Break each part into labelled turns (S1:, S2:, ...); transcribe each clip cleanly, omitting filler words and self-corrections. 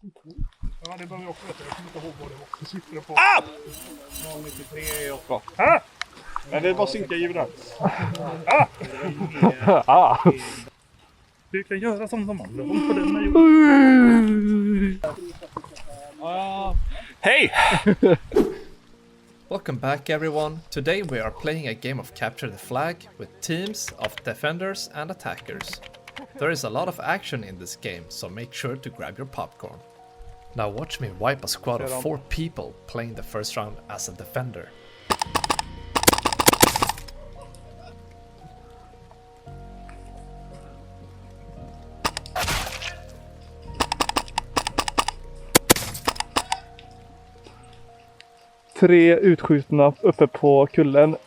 S1: Ja, det behöver jag också veta. Jag kommer inte ihåg vad det var. Det sitter på...
S2: 093 och bra.
S1: Men det var synka givet där. Du kan göra som de andra. På den
S3: Hey! Welcome back everyone. Today we are playing a game of Capture the Flag with teams of defenders and attackers. There is a lot of action in this game, so make sure to grab your popcorn. Now watch me wipe a squad of 4 people playing the first round as a defender.
S4: Tre utskjutna uppe på kullen.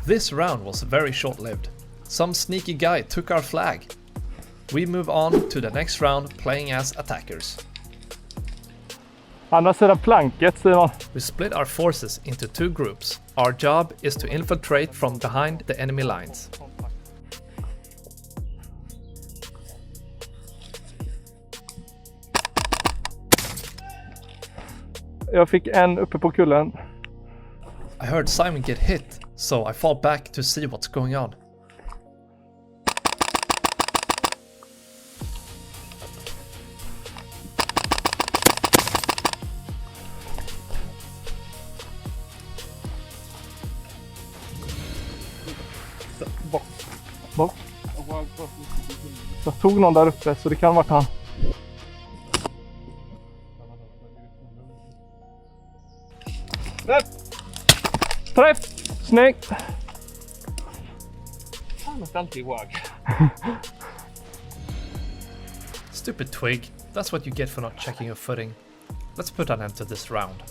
S3: This round was very short-lived. Some sneaky guy took our flag. We move on to the next round playing as attackers.
S4: Andra sidan planket, Simon.
S3: We split our forces into 2 groups. Our job is to infiltrate from behind the enemy lines.
S4: Jag fick en uppe på kullen.
S3: I heard Simon get hit, so I fall back to see what's going on.
S4: Bort. Jag tog någon där uppe, så det kan vara han. Träff! Snyggt!
S2: Fan, det alltid work.
S3: Stupid twig, that's what you get for not checking your footing. Let's put an end to this round.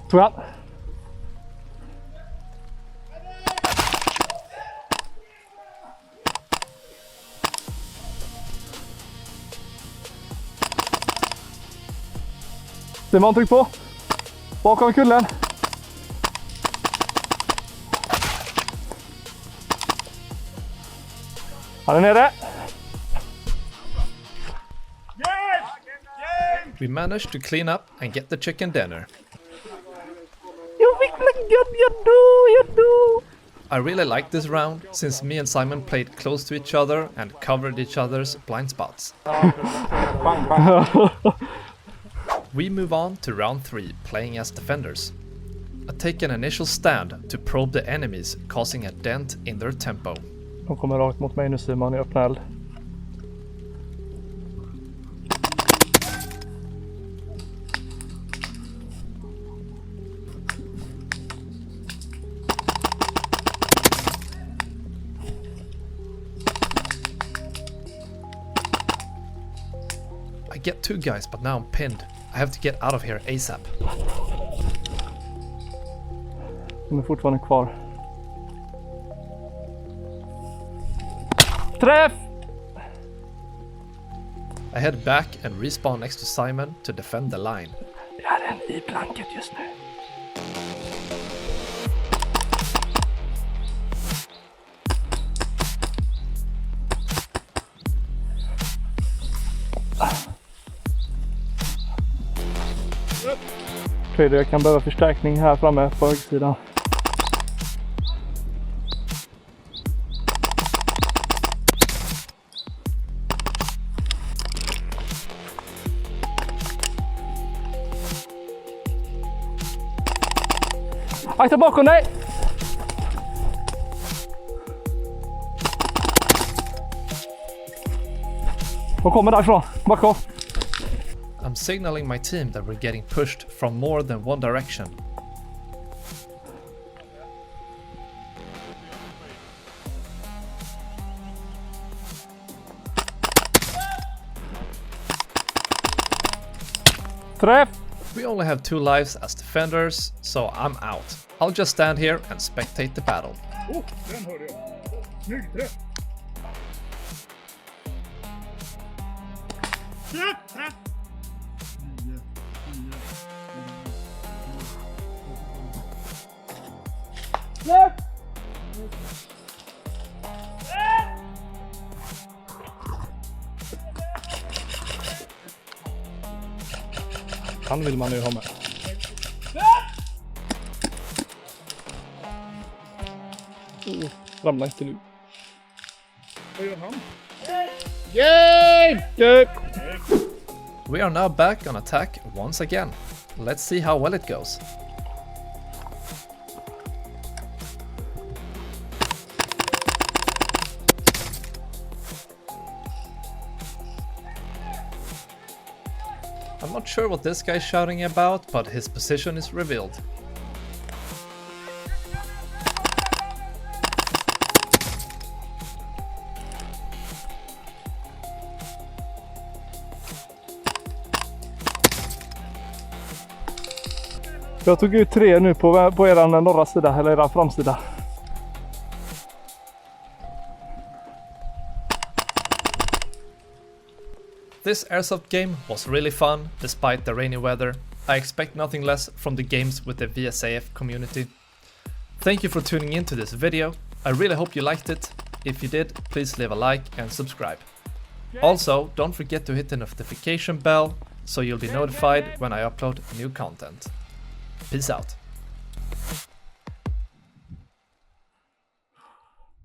S4: Tog han. Simon, tryck på. Bakom kullen. Han är nere.
S3: We managed to clean up and get the chicken dinner.
S4: Jag fick lägga, jag dog.
S3: I really liked this round, since me and Simon played close to each other and covered each other's blind spots. We move on to round 3, playing as defenders. I take an initial stand to probe the enemies, causing a dent in their tempo.
S4: De kommer rakt mot mig nu, Simon, i öppna eld.
S3: I get 2 guys, but now I'm pinned. I have to get out of here ASAP.
S4: De är fortfarande kvar. Träff!
S3: I head back and respawn next to Simon to defend the line.
S4: Jag är en i planket just nu. Trader, jag kan behöva förstärkning här framme på högersidan. Akta bakom dig! De kommer därifrån. Bakom.
S3: I'm signaling my team that we're getting pushed from more than one direction.
S4: Träff!
S3: We only have 2 lives as defenders, so I'm out. I'll just stand here and spectate the battle.
S1: Den hörde jag. Snygg träff. Träff!
S4: Han vill man ju ha med. Ramla inte nu.
S1: Vad gör han?
S4: Game!
S3: We are now back on attack once again. Let's see how well it goes. I'm not sure what this guy's shouting about, but his position is revealed.
S4: Jag tog ut 3 nu på eran norra sida, eller eran framsida.
S3: This Airsoft game was really fun, despite the rainy weather. I expect nothing less from the games with the VSAF community. Thank you for tuning into this video. I really hope you liked it. If you did, please leave a like and subscribe. Also, don't forget to hit the notification bell so you'll be notified when I upload new content. Peace out.